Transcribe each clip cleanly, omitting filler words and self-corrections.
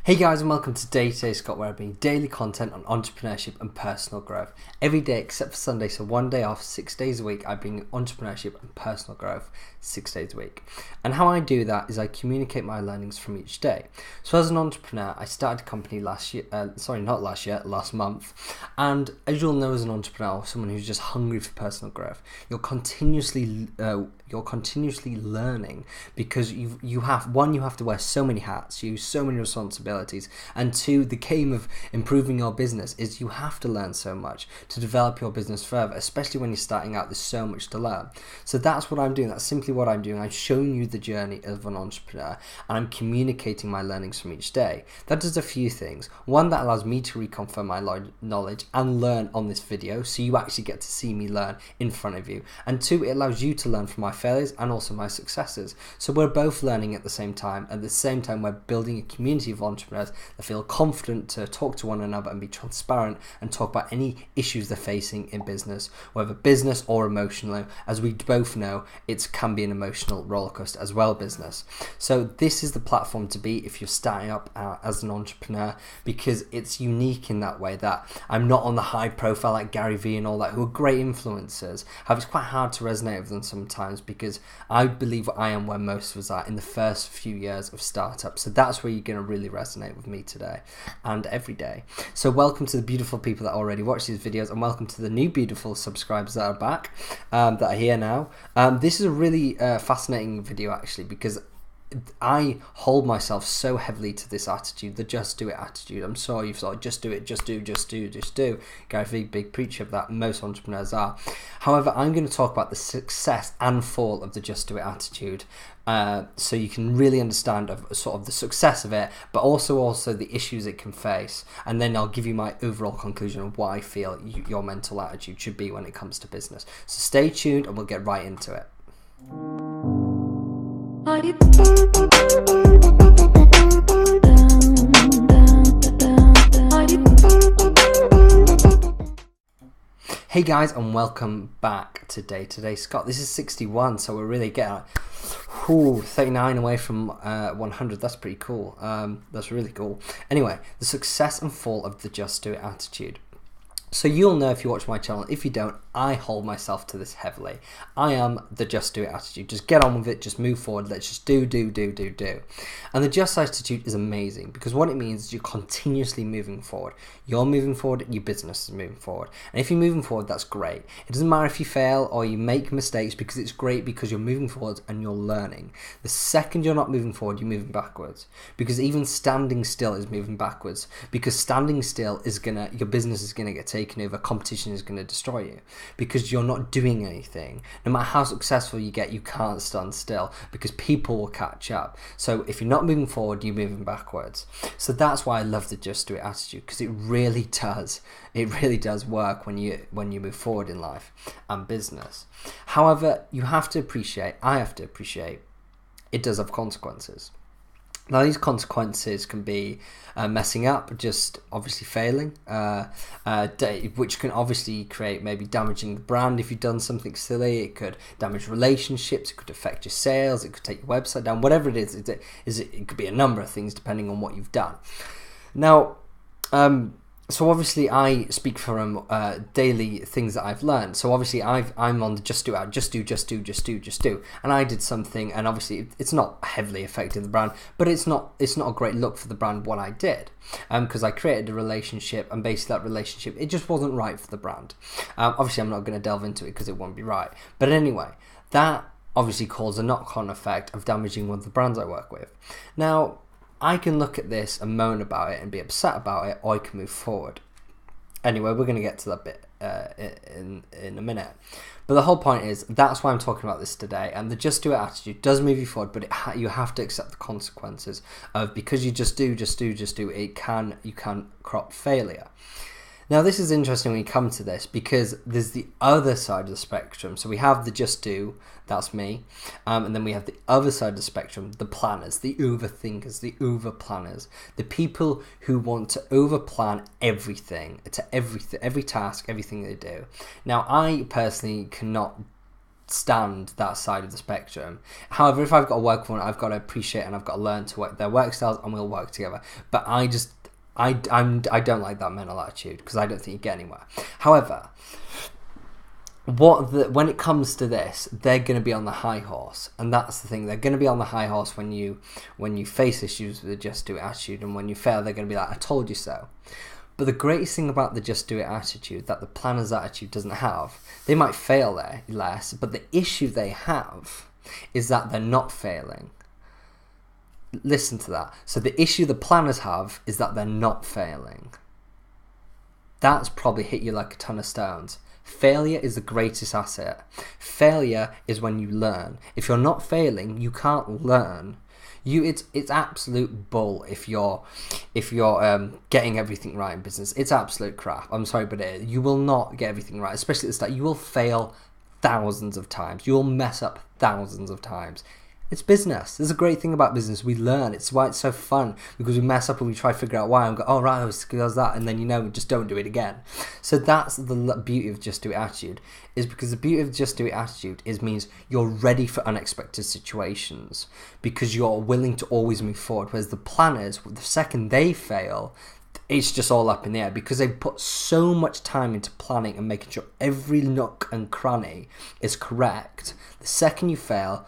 Hey guys, and welcome to Day-to-Day Scott, where I bring daily content on entrepreneurship and personal growth. Every day except for Sunday, so one day off, 6 days a week, I bring entrepreneurship and personal growth 6 days a week. And how I do that is I communicate my learnings from each day. So as an entrepreneur, I started a company last month. And as you'll know, as an entrepreneur, someone who's just hungry for personal growth, you're continuously learning, because you have to wear so many hats, you use so many responsibilities, and two, the game of improving your business is you have to learn so much to develop your business further, especially when you're starting out. There's so much to learn. So that's what I'm doing. That's simply what I'm doing. I'm showing you the journey of an entrepreneur, and I'm communicating my learnings from each day. That does a few things. One, that allows me to reconfirm my knowledge and learn on this video, so you actually get to see me learn in front of you. And two, it allows you to learn from my failures and also my successes. So we're both learning at the same time. At the same time, we're building a community of entrepreneurs that feel confident to talk to one another and be transparent and talk about any issues they're facing in business, whether business or emotional. As we both know, it can be an emotional roller coaster as well, business. So this is the platform to be if you're starting up as an entrepreneur, because it's unique in that way that I'm not on the high profile like Gary Vee and all that, who are great influencers. However, it's quite hard to resonate with them sometimes, because I believe I am where most of us are in the first few years of startup. So that's where you're going to really resonate with me today and every day. So welcome to the beautiful people that already watch these videos, and welcome to the new beautiful subscribers that are back, that are here now. This is a really fascinating video actually, because I hold myself so heavily to this attitude, the just do it attitude. I'm sorry you've thought just do it, just do. Gary Vee, big preacher of that, most entrepreneurs are. However, I'm going to talk about the success and fall of the just do it attitude, so you can really understand sort of the success of it, but also the issues it can face. And then I'll give you my overall conclusion of what I feel your mental attitude should be when it comes to business. So stay tuned and we'll get right into it. Hey guys, and welcome back to Day-to-Day Scott. This is 61, so we're really getting 39 away from 100. That's pretty cool. That's really cool. Anyway, the success and fall of the just do it attitude. So you'll know if you watch my channel. If you don't, I hold myself to this heavily. I am the just do it attitude. Just get on with it, just move forward, let's just do. And the just attitude is amazing, because what it means is you're continuously moving forward. You're moving forward, your business is moving forward. And if you're moving forward, that's great. It doesn't matter if you fail or you make mistakes, because it's great, because you're moving forward and you're learning. The second you're not moving forward, you're moving backwards, because even standing still is moving backwards, because standing still is your business is gonna get taken over, competition is gonna destroy you, because you're not doing anything. No matter how successful you get, you can't stand still, because people will catch up. So if you're not moving forward, you're moving backwards. So that's why I love the just do it attitude, because it really does work when you move forward in life and business. However, I have to appreciate it does have consequences. Now, these consequences can be messing up, just obviously failing, which can obviously create maybe damaging the brand if you've done something silly. It could damage relationships, it could affect your sales, it could take your website down, whatever it is. It could be a number of things depending on what you've done. Now, so obviously I speak from daily things that I've learned. So obviously I'm on the just do, and I did something, and obviously it's not heavily affecting the brand, but it's not a great look for the brand what I did, because I created a relationship, and basically that relationship, it just wasn't right for the brand. Obviously I'm not going to delve into it because it won't be right, but anyway, that obviously caused a knock-on effect of damaging one of the brands I work with. Now, I can look at this and moan about it and be upset about it, or I can move forward. Anyway, we're going to get to that bit in a minute. But the whole point is, that's why I'm talking about this today. And the just do it attitude does move you forward, but you have to accept the consequences of, because you just do, you can crop failure. Now, this is interesting when you come to this, because there's the other side of the spectrum. So we have the just do, that's me, and then we have the other side of the spectrum, the planners, the overthinkers, the overplanners, the people who want to overplan everything, every task, everything they do. Now, I personally cannot stand that side of the spectrum. However, if I've got to work with one, I've got to appreciate and I've got to learn to work their work styles, and we'll work together. But I don't like that mental attitude, because I don't think you get anywhere. However, when it comes to this, they're going to be on the high horse, and that's the thing. They're going to be on the high horse when you face issues with the just do it attitude, and when you fail, they're going to be like, I told you so. But the greatest thing about the just do it attitude that the planner's attitude doesn't have, they might fail there less, but the issue they have is that they're not failing. Listen to that. So the issue the planners have is that they're not failing. That's probably hit you like a ton of stones. Failure is the greatest asset. Failure is when you learn. If you're not failing, you can't learn. It's absolute bull if you're getting everything right in business. It's absolute crap. I'm sorry, but you will not get everything right, especially at the start. You will fail thousands of times. You will mess up thousands of times. It's business. There's a great thing about business. We learn. It's why it's so fun, because we mess up and we try to figure out why and go, oh right, it's because that, and then we just don't do it again. So that's the beauty of just do it attitude, is because the beauty of just do it attitude means you're ready for unexpected situations, because you're willing to always move forward. Whereas the planners, the second they fail, it's just all up in the air, because they put so much time into planning and making sure every nook and cranny is correct. The second you fail,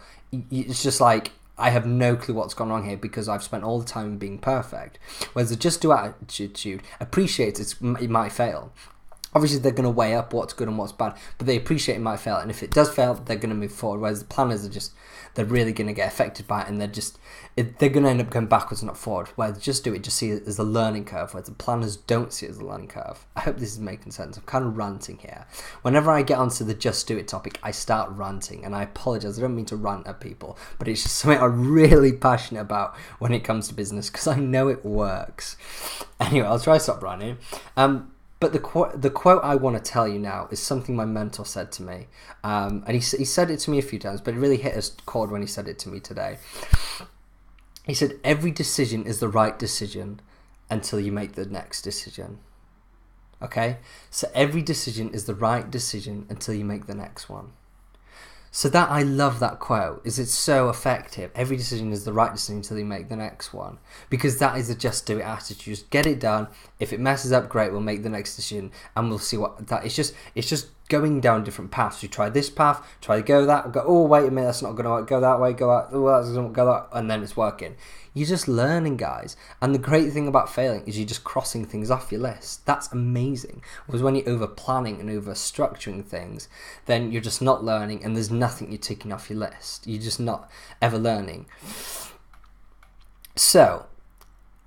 it's just like, I have no clue what's gone wrong here, because I've spent all the time being perfect. Whereas the just do attitude appreciates it might fail. Obviously, they're going to weigh up what's good and what's bad, but they appreciate it might fail. And if it does fail, they're going to move forward. Whereas the planners they're really going to get affected by it, and they're going to end up going backwards, not forward. Where they just see it as a learning curve, whereas the planners don't see it as a learning curve. I hope this is making sense. I'm kind of ranting here. Whenever I get onto the just do it topic, I start ranting, and I apologize. I don't mean to rant at people, but it's just something I'm really passionate about when it comes to business, because I know it works. Anyway, I'll try to stop ranting. But the quote I want to tell you now is something my mentor said to me, and he said it to me a few times, but it really hit a chord when he said it to me today. He said, every decision is the right decision until you make the next decision. Okay? So every decision is the right decision until you make the next one. So that, I love that quote, it's so effective. Every decision is the right decision until you make the next one. Because that is a just do it attitude. Just get it done. If it messes up, great, we'll make the next decision and we'll see what that is. It's just going down different paths. You try this path, try to go that, go, oh wait a minute, that's not going to work, go that way, go out, oh that's going to go that, and then it's working. You're just learning, guys. And the great thing about failing is you're just crossing things off your list. That's amazing. Whereas when you're over planning and over structuring things, then you're just not learning, and there's nothing you're ticking off your list. You're just not ever learning. So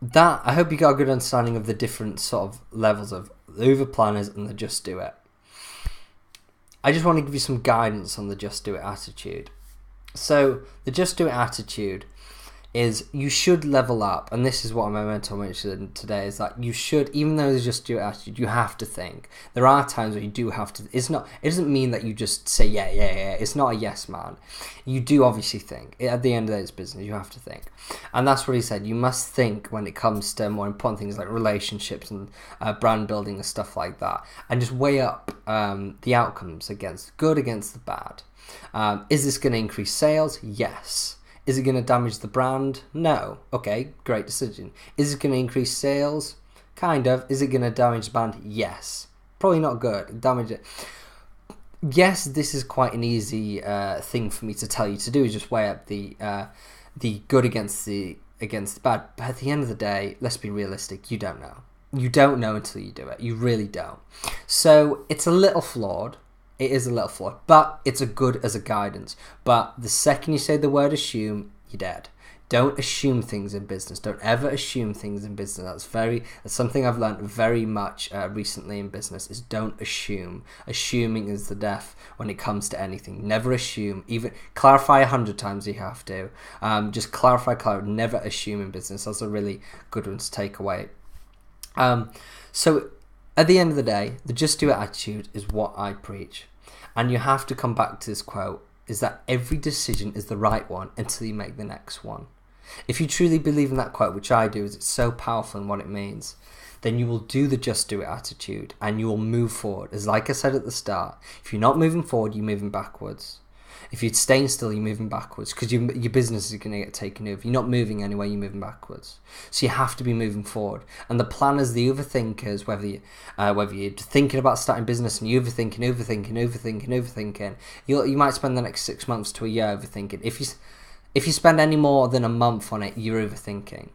that, I hope you got a good understanding of the different sort of levels of the over planners and the just do it. I just want to give you some guidance on the just do it attitude. So the just do it attitude is you should level up, and this is what my mentor mentioned today, is that you should, even though there's just do it attitude, you have to think. There are times where you do have to, it doesn't mean that you just say yeah, it's not a yes man. You do obviously think. At the end of the day, it's business, you have to think. And that's what he said, you must think when it comes to more important things like relationships and brand building and stuff like that, and just weigh up the outcomes against good against the bad. Is this going to increase sales? Yes. Is it going to damage the brand? No. Okay, great decision. Is it going to increase sales? Kind of. Is it going to damage the brand? Yes. Probably not good. Damage it. Yes, this is quite an easy thing for me to tell you to do, is just weigh up the good against the bad. But at the end of the day, let's be realistic. You don't know. You don't know until you do it. You really don't. So it's a little flawed. It is a little flawed, but it's a good as a guidance. But the second you say the word assume, you're dead. Don't assume things in business. Don't ever assume things in business. That's something I've learned very much recently in business, is don't assume. Assuming is the death when it comes to anything. Never assume. Even clarify 100 times if you have to. Just clarify. Never assume in business. That's a really good one to take away. So at the end of the day, the just do it attitude is what I preach. And you have to come back to this quote, is that every decision is the right one until you make the next one. If you truly believe in that quote, which I do, is it's so powerful in what it means, then you will do the just do it attitude and you will move forward. As like I said at the start, if you're not moving forward, you're moving backwards. If you're staying still, you're moving backwards, because your business is going to get taken over. You're not moving anywhere, you're moving backwards. So you have to be moving forward. And the planners, the overthinkers, whether you're thinking about starting business and you're overthinking, you might spend the next 6 months to a year overthinking. If you spend any more than a month on it, you're overthinking.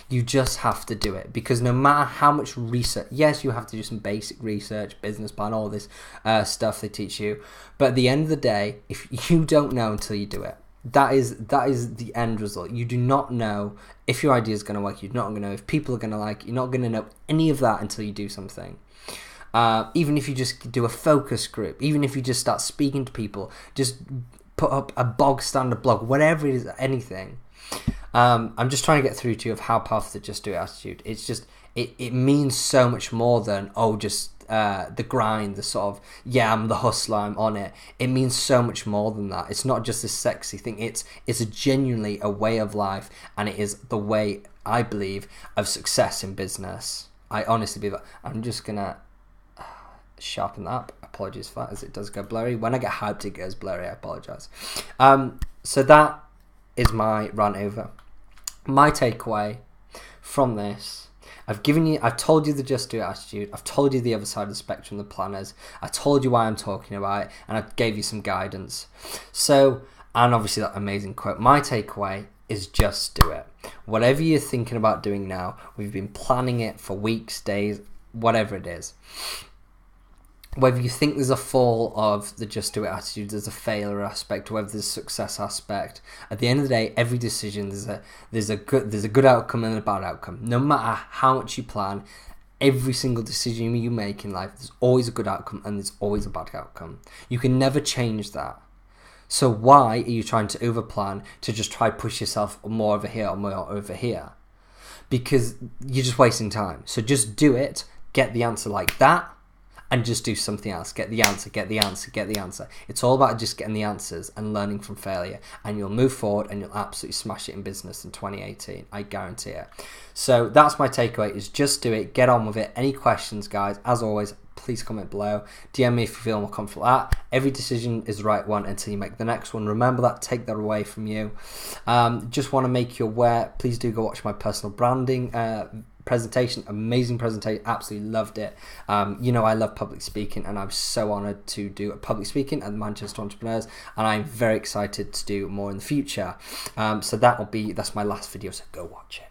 You just have to do it, because no matter how much research, yes, you have to do some basic research, business plan, all this stuff they teach you, but at the end of the day, if you don't know until you do it, that is the end result. You do not know if your idea is going to work. You're not going to know if people are going to like it. You're not going to know any of that until you do something. Even if you just do a focus group, even if you just start speaking to people, just put up a bog standard blog, whatever it is, anything. I'm just trying to get through to you of how powerful the Just Do It attitude. It's just, it means so much more than, just the grind, the sort of, I'm the hustler, I'm on it. It means so much more than that. It's not just a sexy thing. It's genuinely a way of life, and it is the way, I believe, of success in business. I honestly believe that. I'm just gonna sharpen that up. Apologies for that, as it does go blurry. When I get hyped, it goes blurry. I apologize. So that is my rant over. My takeaway from this, I've told you the Just Do It attitude, I've told you the other side of the spectrum, the planners, I told you why I'm talking about it, and I gave you some guidance. So, and obviously that amazing quote, my takeaway is just do it. Whatever you're thinking about doing now, we've been planning it for weeks, days, whatever it is. Whether you think there's a fall of the Just Do It attitude, there's a failure aspect, whether there's a success aspect, at the end of the day, every decision there's a good outcome and a bad outcome. No matter how much you plan, every single decision you make in life, there's always a good outcome and there's always a bad outcome. You can never change that. So why are you trying to overplan to just try push yourself more over here or more over here? Because you're just wasting time. So just do it, get the answer like that, and just do something else. Get the answer. It's all about just getting the answers and learning from failure, and you'll move forward and you'll absolutely smash it in business in 2018. I guarantee it. So that's my takeaway, is just do it. Get on with it. Any questions, guys, as always, please comment below. DM me if you feel more comfortable with that. Every decision is the right one until you make the next one. Remember that. Take that away from you. Just want to make you aware, please do go watch my personal branding presentation. Amazing presentation, absolutely loved it. I love public speaking, and I'm so honored to do a public speaking at the Manchester Entrepreneurs, and I'm very excited to do more in the future. So that's my last video, so go watch it.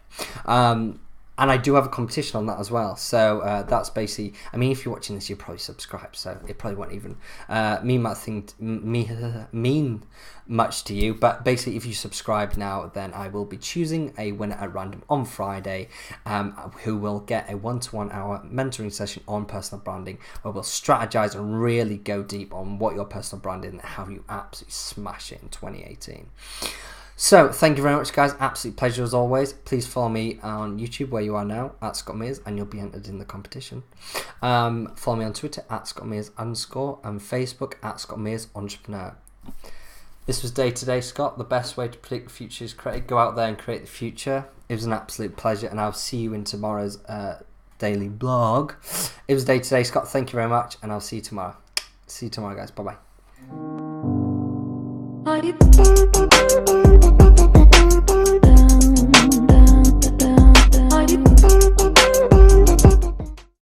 And I do have a competition on that as well. So that's basically, if you're watching this, you're probably subscribed, so it probably won't even mean much to you. But basically, if you subscribe now, then I will be choosing a winner at random on Friday, who will get a 1-to-1 hour mentoring session on personal branding, where we'll strategize and really go deep on what your personal brand is and how you absolutely smash it in 2018. So, thank you very much, guys. Absolute pleasure as always. Please follow me on YouTube, where you are now, at Scott Mears, and you'll be entered in the competition. Follow me on Twitter, at ScottMears_, and Facebook, at Scott Mears Entrepreneur. This was Day to Day, Scott. The best way to predict the future is create. Go out there and create the future. It was an absolute pleasure, and I'll see you in tomorrow's daily blog. It was Day to Day, Scott. Thank you very much, and I'll see you tomorrow. See you tomorrow, guys. Bye-bye.